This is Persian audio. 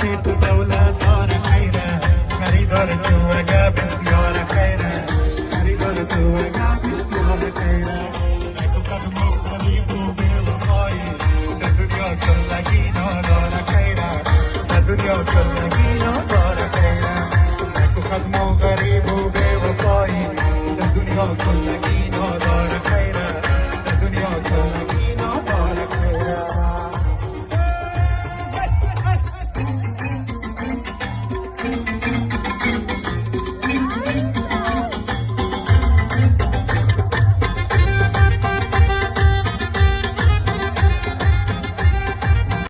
عاطي تو دولة دار خيرة خريدار تو وقع بسيار خيرة خريدار تو وقع بسيار خيرة تو قدمو قريب وبالوفاي الدنيا كلها دار خيرة الدنيا كلها دار خيرة تو قدمو قريب وبالوفاي الدنيا كلها